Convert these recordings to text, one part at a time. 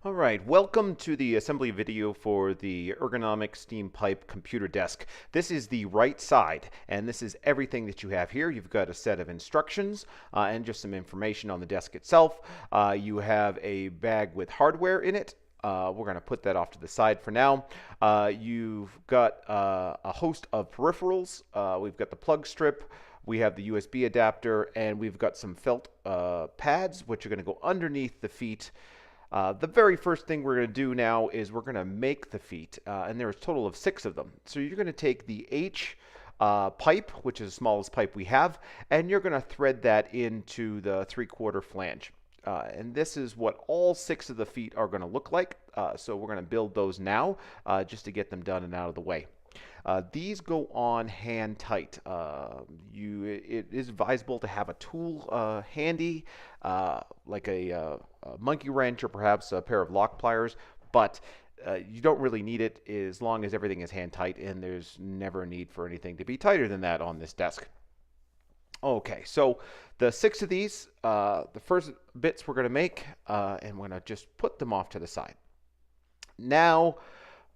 All right, welcome to the assembly video for the Ergonomic Steampipe Computer Desk. This is the right side, and this is everything that you have here. You've got a set of instructions and just some information on the desk itself. You have a bag with hardware in it. We're going to put that off to the side for now. You've got a host of peripherals. We've got the plug strip. We have the USB adapter, and we've got some felt pads, which are going to go underneath the feet. The very first thing we're going to do now is we're going to make the feet, and there's a total of 6 of them. So you're going to take the H pipe, which is the smallest pipe we have, and you're going to thread that into the 3/4 flange. And this is what all 6 of the feet are going to look like. So we're going to build those now just to get them done and out of the way. These go on hand tight. It is advisable to have a tool handy, like a monkey wrench or perhaps a pair of lock pliers, but you don't really need it as long as everything is hand tight, and there's never a need for anything to be tighter than that on this desk. Okay, so the 6 of these, the first bits we're going to make, and we're going to just put them off to the side. Now,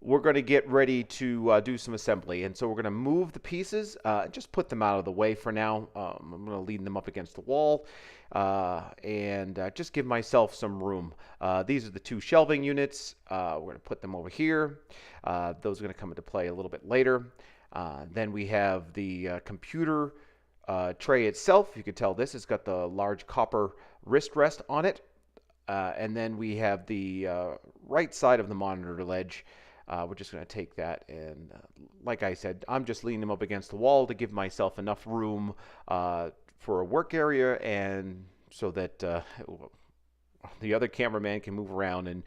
we're going to get ready to do some assembly, and so we're going to move the pieces, just put them out of the way for now. I'm going to lean them up against the wall and just give myself some room. These are the 2 shelving units. We're going to put them over here. Those are going to come into play a little bit later. Then we have the computer tray itself. You can tell this has got the large copper wrist rest on it. And then we have the right side of the monitor ledge. We're just going to take that and, like I said, I'm just leaning them up against the wall to give myself enough room for a work area and so that the other cameraman can move around and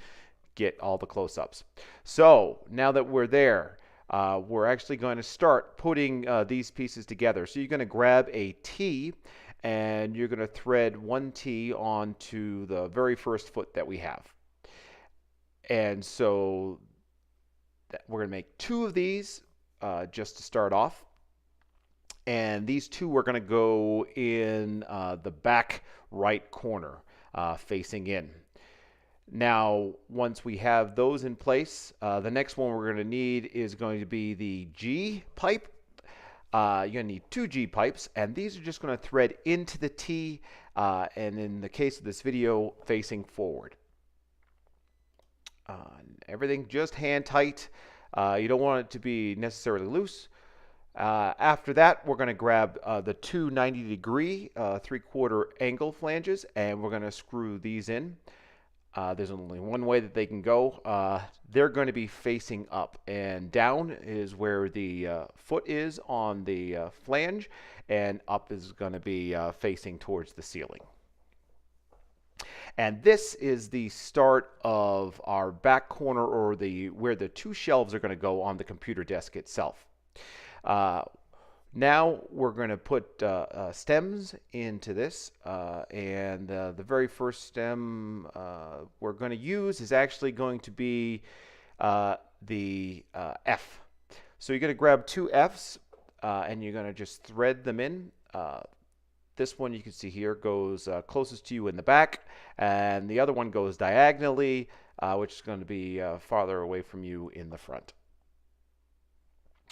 get all the close-ups. So now that we're there, we're actually going to start putting these pieces together. So you're going to grab a T and you're going to thread 1 T onto the very first foot that we have. And so we're going to make 2 of these just to start off. And these 2 are going to go in the back right corner facing in. Now, once we have those in place, the next one we're going to need is going to be the G pipe. You're going to need 2 G pipes, and these are just going to thread into the T, and in the case of this video, facing forward. Everything just hand tight. You don't want it to be necessarily loose. After that, we're going to grab the 2 90-degree 3/4 angle flanges, and we're going to screw these in. There's only one way that they can go. They're going to be facing up, and down is where the foot is on the flange, and up is going to be facing towards the ceiling. And this is the start of our back corner, or where the 2 shelves are going to go on the computer desk itself. Now we're going to put stems into this, and the very first stem we're going to use is actually going to be the F. So you're going to grab 2 Fs, and you're going to just thread them in. This one you can see here goes closest to you in the back, and the other one goes diagonally, which is going to be farther away from you in the front.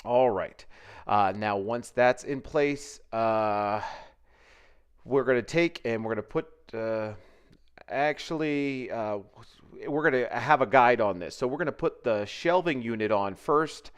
All right. Now, once that's in place, we're going to take and we're going to put, we're going to have a guide on this. So we're going to put the shelving unit on first,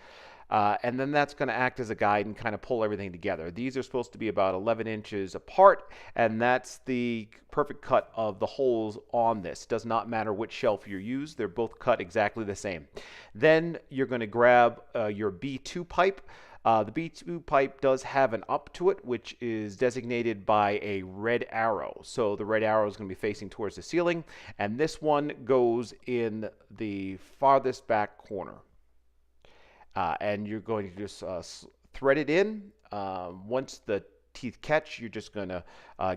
and then that's going to act as a guide and kind of pull everything together. These are supposed to be about 11 inches apart, and that's the perfect cut of the holes on this. Does not matter which shelf you use. They're both cut exactly the same. Then you're going to grab your B2 pipe. The B2 pipe does have an up to it, which is designated by a red arrow. So the red arrow is going to be facing towards the ceiling, and this one goes in the farthest back corner. And you're going to just thread it in. Once the teeth catch, you're just going to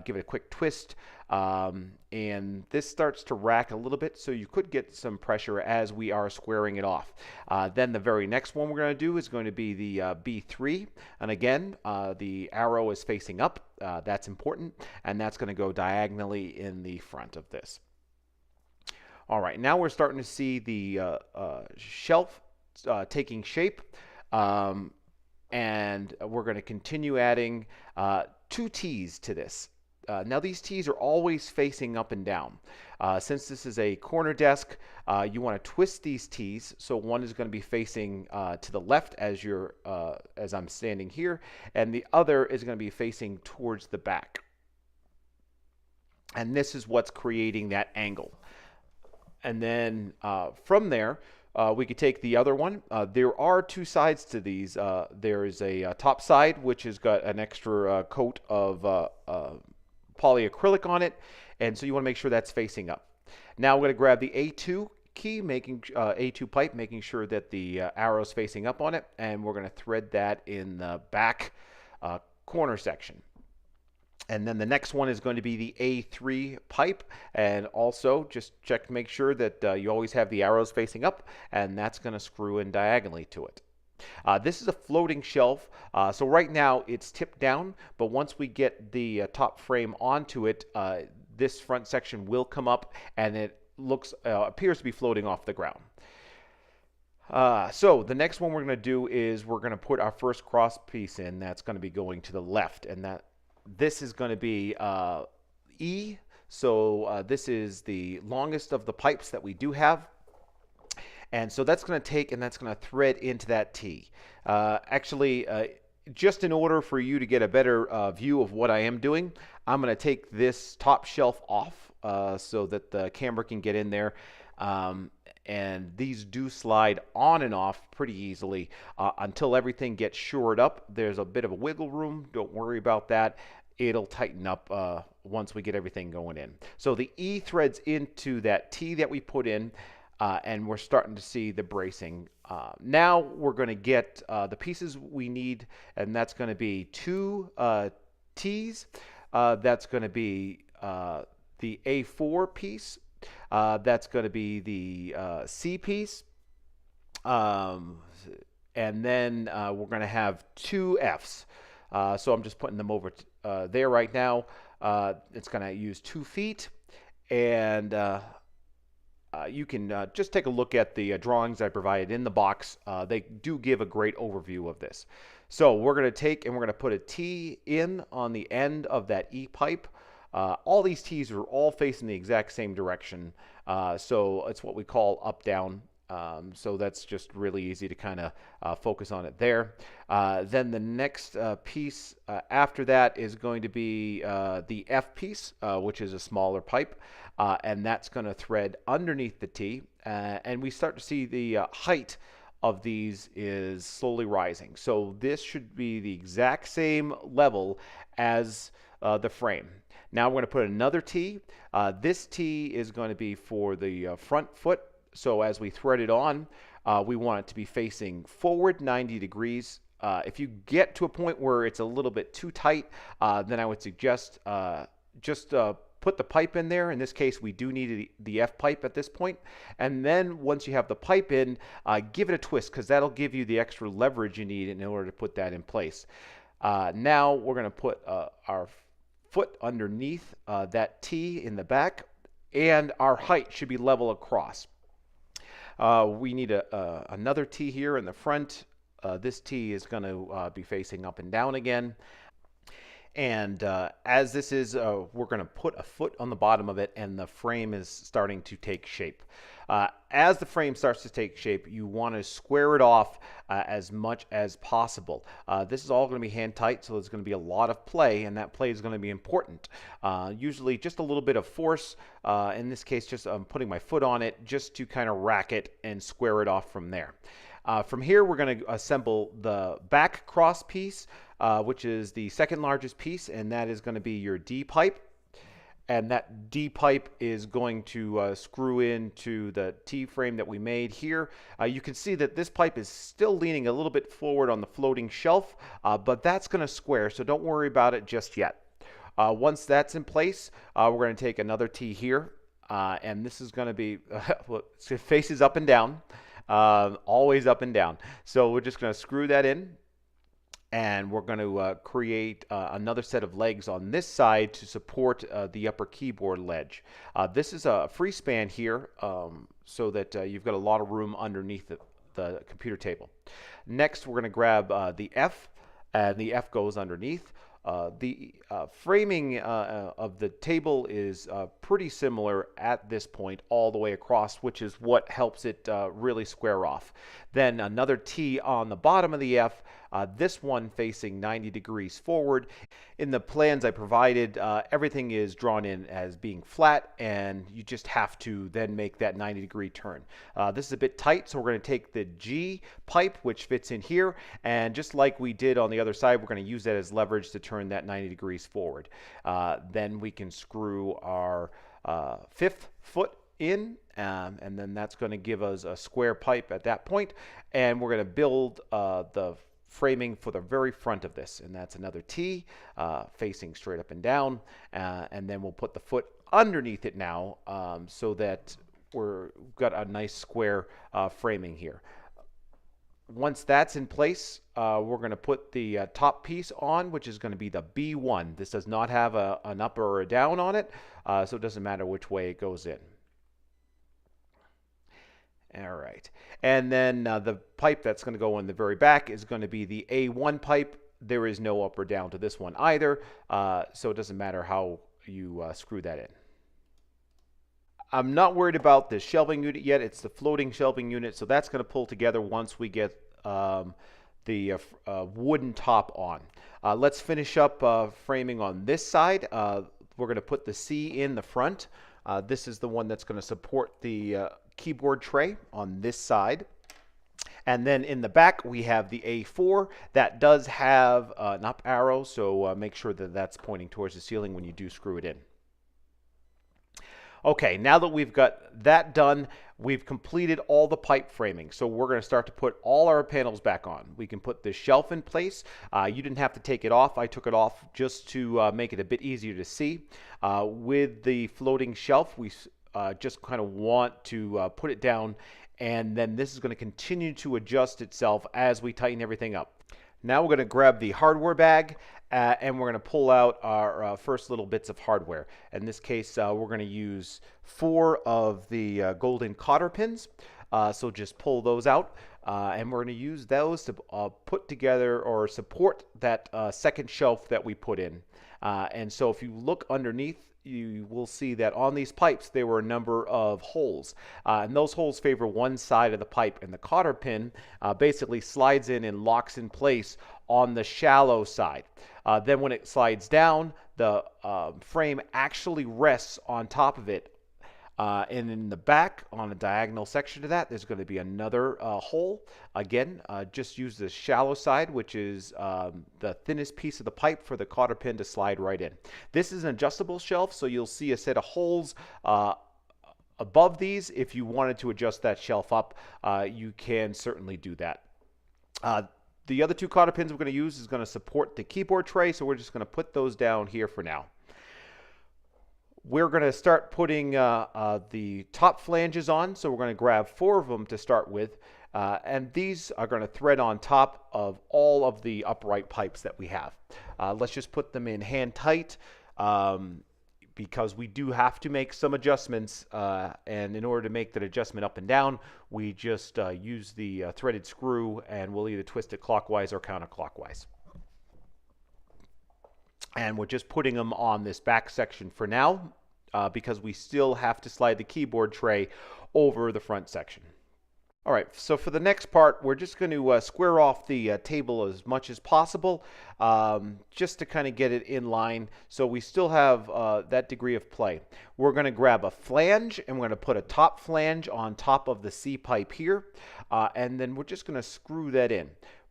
give it a quick twist. And this starts to rack a little bit, so you could get some pressure as we are squaring it off. Then the very next one we're going to do is going to be the B3. And again, the arrow is facing up. That's important. And that's going to go diagonally in the front of this. All right, now we're starting to see the shelf taking shape. Um, and we're going to continue adding 2 T's to this. Now these T's are always facing up and down. Since this is a corner desk, you want to twist these T's, so one is going to be facing to the left as I'm standing here, and the other is going to be facing towards the back. And this is what's creating that angle. And then from there, we could take the other one. There are 2 sides to these. There is a top side, which has got an extra coat of polyacrylic on it, and so you want to make sure that's facing up. Now we're going to grab the A2 key, A2 pipe, making sure that the arrow's facing up on it, and we're going to thread that in the back corner section. And then the next one is going to be the A3 pipe, and also just check to make sure that you always have the arrows facing up, and that's going to screw in diagonally to it. This is a floating shelf, so right now it's tipped down, but once we get the top frame onto it, this front section will come up, and it appears to be floating off the ground. So the next one we're going to do is we're going to put our first cross piece in. That's going to be going to the left, and this is going to be E. So this is the longest of the pipes that we do have. And so that's going to take and that's going to thread into that T. Actually, just in order for you to get a better view of what I am doing, I'm going to take this top shelf off so that the camera can get in there. And these do slide on and off pretty easily until everything gets shored up. There's a bit of a wiggle room. Don't worry about that. It'll tighten up once we get everything going in. So the E threads into that T that we put in, and we're starting to see the bracing. Now we're going to get the pieces we need, and that's going to be 2 T's. That's going to be the A4 piece. That's going to be the C piece. And then we're going to have 2 F's. So I'm just putting them over there right now. It's going to use 2 feet, and you can just take a look at the drawings I provided in the box. They do give a great overview of this. So we're going to take and we're going to put a T in on the end of that E pipe. All these T's are all facing the exact same direction, so it's what we call up-down. So that's just really easy to kind of focus on it there. Then the next piece after that is going to be the F piece, which is a smaller pipe, and that's going to thread underneath the T. And we start to see the height of these is slowly rising. So this should be the exact same level as the frame. Now we're going to put another T. This T is going to be for the front foot. So as we thread it on, we want it to be facing forward 90 degrees. If you get to a point where it's a little bit too tight, then I would suggest just put the pipe in there. In this case, we do need the F pipe at this point. And then once you have the pipe in, give it a twist, because that'll give you the extra leverage you need in order to put that in place. Now we're going to put our foot underneath that T in the back, and our height should be level across. We need another T here in the front. This T is going to be facing up and down again. And as this is, we're going to put a foot on the bottom of it, and the frame is starting to take shape. As the frame starts to take shape, you want to square it off as much as possible. This is all going to be hand tight, so there's going to be a lot of play, and that play is going to be important. Usually just a little bit of force. In this case, just putting my foot on it just to kind of rack it and square it off from there. From here, we're going to assemble the back cross piece, which is the second largest piece, and that is going to be your D pipe. And that D pipe is going to screw into the T frame that we made here. You can see that this pipe is still leaning a little bit forward on the floating shelf, but that's going to square, so don't worry about it just yet. Once that's in place, we're going to take another T here, and this is going to be, it faces up and down, always up and down. So we're just going to screw that in. And we're going to create another set of legs on this side to support the upper keyboard ledge. This is a free span here, so that you've got a lot of room underneath the computer table. Next, we're going to grab the F, and the F goes underneath. The framing of the table is pretty similar at this point all the way across, which is what helps it really square off. Then another T on the bottom of the F, this one facing 90 degrees forward. In the plans I provided, everything is drawn in as being flat, and you just have to then make that 90-degree turn. This is a bit tight, so we're going to take the G pipe, which fits in here, and just like we did on the other side, we're going to use that as leverage to turn that 90 degrees forward. Then we can screw our fifth foot in, and then that's going to give us a square pipe at that point, and we're going to build the framing for the very front of this, and that's another T facing straight up and down, and then we'll put the foot underneath it now, so that we've got a nice square framing here. Once that's in place, we're going to put the top piece on, which is going to be the B1. This does not have an up or a down on it, so it doesn't matter which way it goes in. All right, and then the pipe that's going to go in the very back is going to be the A1 pipe. There is no up or down to this one either, so it doesn't matter how you screw that in. I'm not worried about the shelving unit yet. It's the floating shelving unit, so that's going to pull together once we get the wooden top on. Let's finish up framing on this side. We're going to put the C in the front. This is the one that's going to support the keyboard tray on this side. And then in the back, we have the A4 that does have an up arrow, so make sure that that's pointing towards the ceiling when you do screw it in. Okay, now that we've got that done, we've completed all the pipe framing. So we're going to start to put all our panels back on. We can put the shelf in place. You didn't have to take it off. I took it off just to make it a bit easier to see. With the floating shelf, we just kind of want to put it down, and then this is going to continue to adjust itself as we tighten everything up. Now we're going to grab the hardware bag, and we're going to pull out our first little bits of hardware. In this case, we're going to use 4 of the golden cotter pins, so just pull those out, and we're going to use those to put together or support that second shelf that we put in. And so if you look underneath, you will see that on these pipes there were a number of holes, and those holes favor one side of the pipe, and the cotter pin basically slides in and locks in place on the shallow side. Then when it slides down, the frame actually rests on top of it, and in the back on a diagonal section to that there's going to be another hole. Again, just use the shallow side, which is the thinnest piece of the pipe, for the cotter pin to slide right in. This is an adjustable shelf, so you'll see a set of holes above these. If you wanted to adjust that shelf up, you can certainly do that. The other 2 cotter pins we're going to use is going to support the keyboard tray, so we're just going to put those down here for now. We're going to start putting the top flanges on, so we're going to grab 4 of them to start with, and these are going to thread on top of all of the upright pipes that we have. Let's just put them in hand tight, because we do have to make some adjustments, and in order to make that adjustment up and down, we just use the threaded screw, and we'll either twist it clockwise or counterclockwise. And we're just putting them on this back section for now, because we still have to slide the keyboard tray over the front section. All right, so for the next part, we're just going to square off the table as much as possible, just to kind of get it in line, so we still have that degree of play. We're going to grab a flange, and we're going to put a top flange on top of the C pipe here, and then we're just going to screw that in.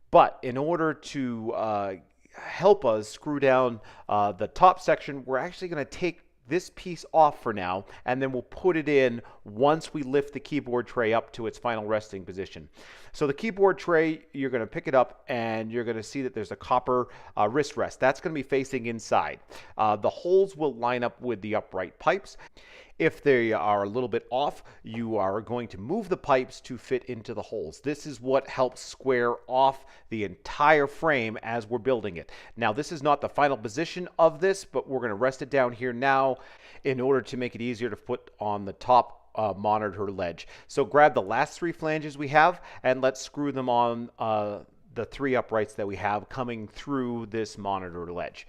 But in order to help us screw down the top section, we're actually going to take this piece off for now, and then we'll put it in once we lift the keyboard tray up to its final resting position. So the keyboard tray, you're going to pick it up, and you're going to see that there's a copper wrist rest. That's going to be facing inside. The holes will line up with the upright pipes. If they are a little bit off, you are going to move the pipes to fit into the holes. This is what helps square off the entire frame as we're building it. Now, this is not the final position of this, but we're going to rest it down here now in order to make it easier to put on the top monitor ledge. So grab the last 3 flanges we have and let's screw them on the 3 uprights that we have coming through this monitor ledge.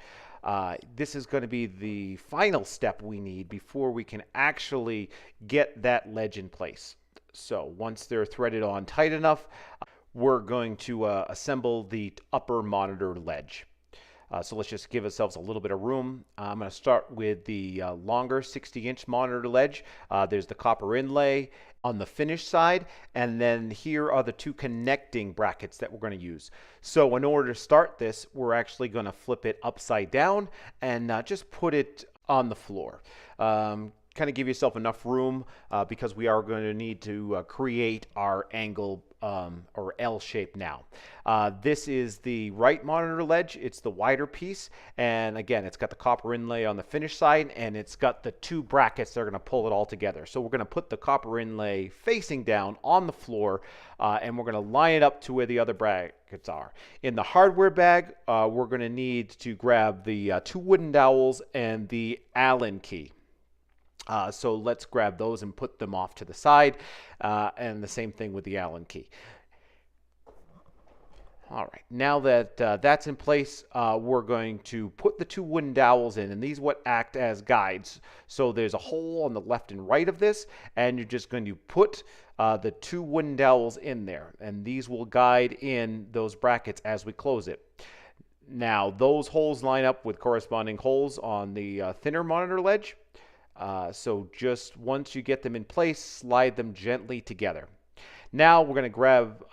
This is going to be the final step we need before we can actually get that ledge in place. So once they're threaded on tight enough, we're going to assemble the upper monitor ledge. So let's just give ourselves a little bit of room. I'm going to start with the longer 60-inch monitor ledge. There's the copper inlay on the finish side, and then here are the 2 connecting brackets that we're going to use. So in order to start this, we're actually going to flip it upside down and just put it on the floor. Kind of give yourself enough room because we are going to need to create our angle or L shape now. This is the right monitor ledge. It's the wider piece, and again, it's got the copper inlay on the finish side, and it's got the 2 brackets that are going to pull it all together. So we're going to put the copper inlay facing down on the floor, and we're going to line it up to where the other brackets are. In the hardware bag, we're going to need to grab the 2 wooden dowels and the Allen key. So let's grab those and put them off to the side, and the same thing with the Allen key. All right, now that that's in place, we're going to put the 2 wooden dowels in, and these what act as guides. So there's a hole on the left and right of this, and you're just going to put the 2 wooden dowels in there, and these will guide in those brackets as we close it. Now, those holes line up with corresponding holes on the thinner monitor ledge. So just once you get them in place, slide them gently together. Now we're going to grab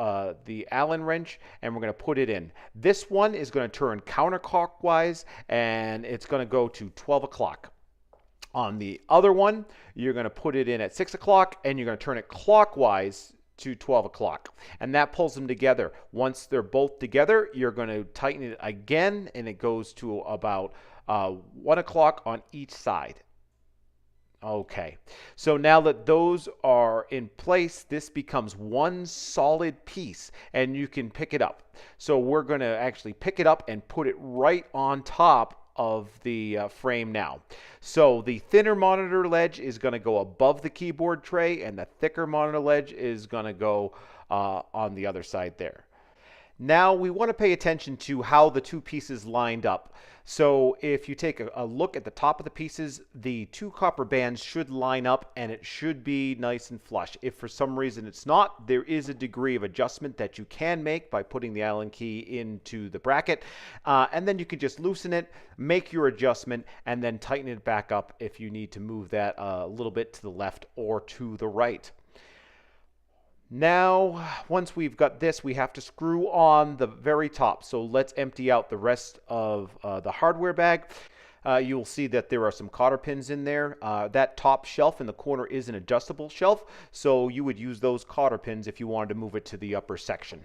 the Allen wrench and we're going to put it in. This one is going to turn counterclockwise and it's going to go to 12 o'clock. On the other one, you're going to put it in at 6 o'clock and you're going to turn it clockwise to 12 o'clock. And that pulls them together. Once they're both together, you're going to tighten it again and it goes to about 1 o'clock on each side. Okay, so now that those are in place, this becomes one solid piece and you can pick it up. So we're going to actually pick it up and put it right on top of the frame now. So the thinner monitor ledge is going to go above the keyboard tray and the thicker monitor ledge is going to go on the other side there. Now we want to pay attention to how the 2 pieces lined up. So if you take a look at the top of the pieces, the 2 copper bands should line up and it should be nice and flush. If for some reason it's not, there is a degree of adjustment that you can make by putting the Allen key into the bracket. And then you can just loosen it, make your adjustment, and then tighten it back up if you need to move that a little bit to the left or to the right. Now, once we've got this, we have to screw on the very top. So let's empty out the rest of the hardware bag. You'll see that there are some cotter pins in there. That top shelf in the corner is an adjustable shelf, so you would use those cotter pins if you wanted to move it to the upper section.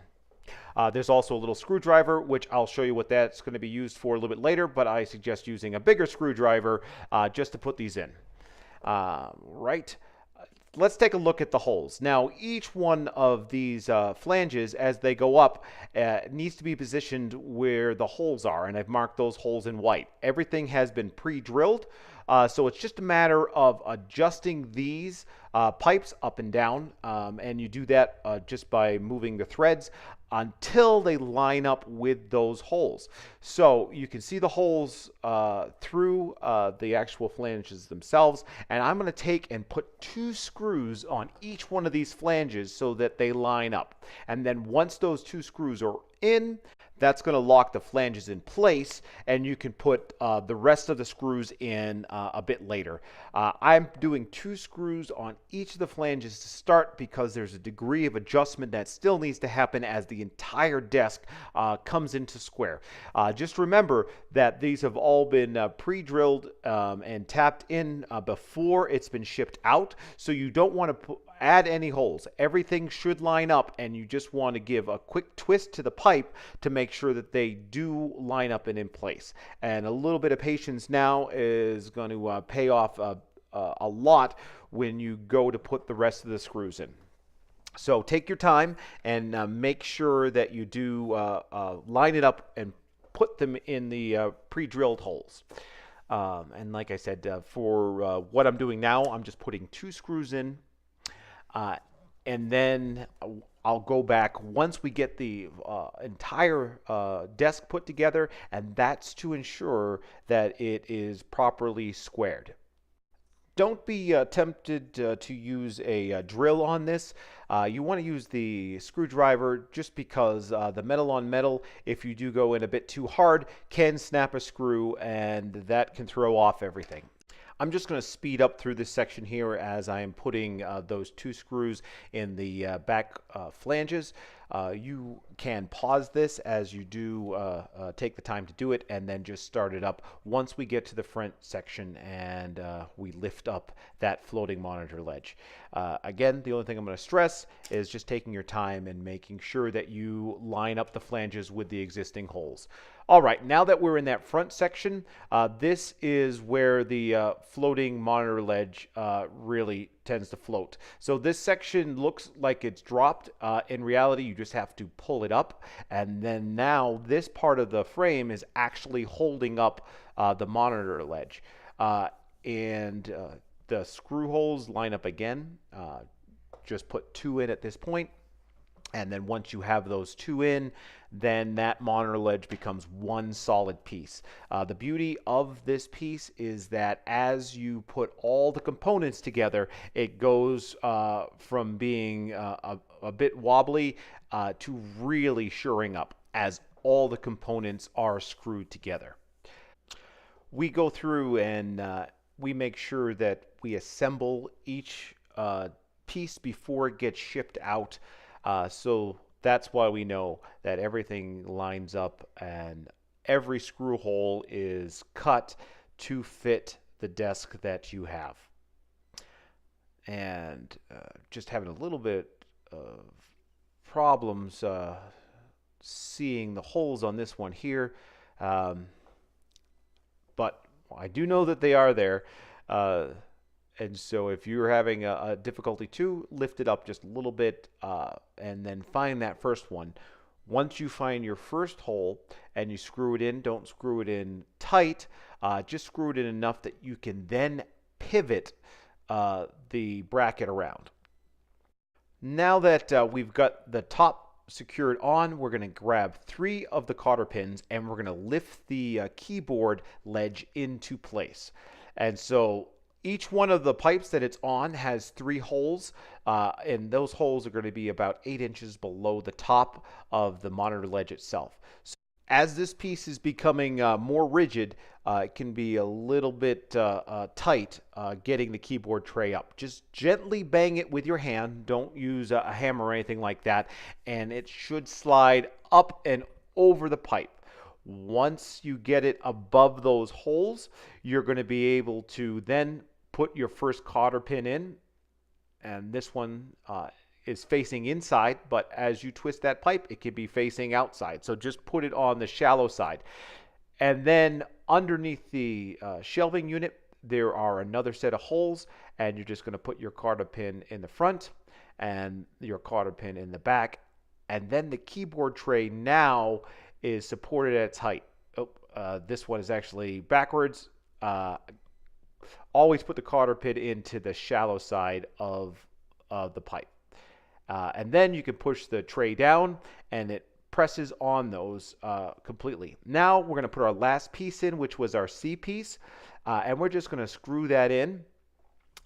There's also a little screwdriver, which I'll show you what that's going to be used for a little bit later, but I suggest using a bigger screwdriver just to put these in. Right. Let's take a look at the holes. Now, each one of these flanges, as they go up, needs to be positioned where the holes are, and I've marked those holes in white. Everything has been pre-drilled, so it's just a matter of adjusting these pipes up and down, and you do that just by moving the threads until they line up with those holes. So you can see the holes through the actual flanges themselves, and I'm going to take and put 2 screws on each one of these flanges so that they line up. And then once those 2 screws are in, that's going to lock the flanges in place, and you can put the rest of the screws in a bit later. I'm doing 2 screws on each of the flanges to start because there's a degree of adjustment that still needs to happen as the entire desk comes into square. Just remember that these have all been pre-drilled and tapped in before it's been shipped out, so you don't want to add any holes. Everything should line up, and you just want to give a quick twist to the pipe to make sure that they do line up and in place. And a little bit of patience now is going to pay off a lot when you go to put the rest of the screws in. So take your time and make sure that you do line it up and put them in the pre-drilled holes. And like I said, for what I'm doing now, I'm just putting 2 screws in, and then I'll go back once we get the entire desk put together, and that's to ensure that it is properly squared. Don't be tempted to use a drill on this. You want to use the screwdriver just because the metal on metal, if you do go in a bit too hard, can snap a screw, and that can throw off everything. I'm just going to speed up through this section here as I am putting those 2 screws in the back flanges. You can pause this as you do take the time to do it, and then just start it up once we get to the front section and we lift up that floating monitor ledge. Again, the only thing I'm going to stress is just taking your time and making sure that you line up the flanges with the existing holes. All right, now that we're in that front section, this is where the floating monitor ledge really tends to float. So this section looks like it's dropped. In reality, you just have to pull it up, and then now this part of the frame is actually holding up the monitor ledge. And the screw holes line up again. Just put 2 in at this point. And then once you have those 2 in, then that monitor ledge becomes one solid piece. The beauty of this piece is that as you put all the components together, it goes from being a bit wobbly to really shoring up as all the components are screwed together. We go through and we make sure that we assemble each piece before it gets shipped out. So that's why we know that everything lines up and every screw hole is cut to fit the desk that you have. And just having a little bit of problems seeing the holes on this one here. But I do know that they are there. And so if you're having a difficulty too, lift it up just a little bit and then find that first one. Once you find your first hole and you screw it in, don't screw it in tight. Just screw it in enough that you can then pivot the bracket around. Now that we've got the top secured on, we're going to grab 3 of the cotter pins and we're going to lift the keyboard ledge into place. And so each one of the pipes that it's on has 3 holes, and those holes are going to be about 8 inches below the top of the monitor ledge itself. So as this piece is becoming more rigid, it can be a little bit tight getting the keyboard tray up. Just gently bang it with your hand. Don't use a hammer or anything like that, and it should slide up and over the pipe. Once you get it above those holes, you're going to be able to then put your first cotter pin in, and this one is facing inside, but as you twist that pipe, it can be facing outside. So just put it on the shallow side. And then underneath the shelving unit, there are another set of holes, and you're just going to put your cotter pin in the front and your cotter pin in the back. And then the keyboard tray now is supported at its height. This one is actually backwards. Always put the cotter pin into the shallow side of the pipe. And then you can push the tray down and it presses on those completely. Now we're going to put our last piece in, which was our C piece. And we're just going to screw that in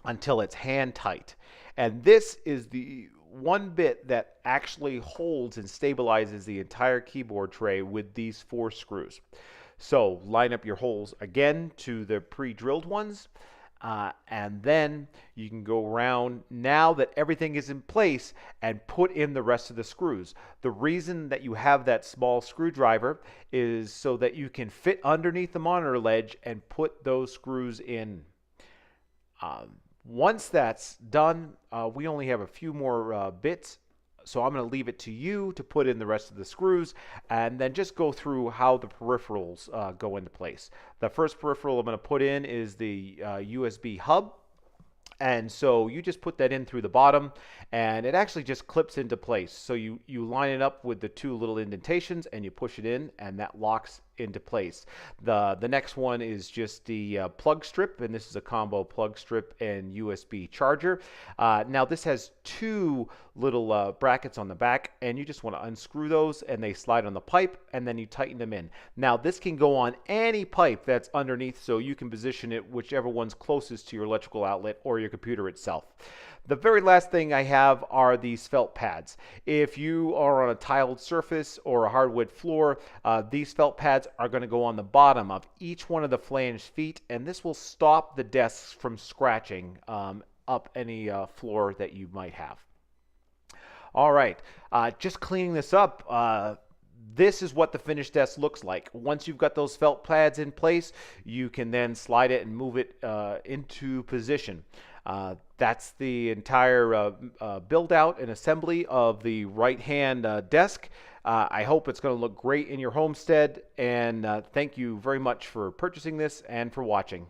until it's hand tight. And this is the one bit that actually holds and stabilizes the entire keyboard tray with these 4 screws. So line up your holes again to the pre-drilled ones. And then you can go around now that everything is in place and put in the rest of the screws. The reason that you have that small screwdriver is so that you can fit underneath the monitor ledge and put those screws in. Once that's done, we only have a few more bits. So I'm going to leave it to you to put in the rest of the screws and then just go through how the peripherals go into place. The first peripheral I'm going to put in is the USB hub. And so you just put that in through the bottom, and it actually just clips into place. So you line it up with the two little indentations and you push it in, and that locks into place. The next one is just the plug strip, and this is a combo plug strip and USB charger. Now this has two little brackets on the back, and you just want to unscrew those and they slide on the pipe, and then you tighten them in. Now this can go on any pipe that's underneath, so you can position it whichever one's closest to your electrical outlet or your computer itself. The very last thing I have are these felt pads. If you are on a tiled surface or a hardwood floor, these felt pads are going to go on the bottom of each one of the flange feet, and this will stop the desks from scratching up any floor that you might have. All right, just cleaning this up. This is what the finished desk looks like. Once you've got those felt pads in place, you can then slide it and move it into position. That's the entire build out and assembly of the right-hand desk. I hope it's going to look great in your homestead, and thank you very much for purchasing this and for watching.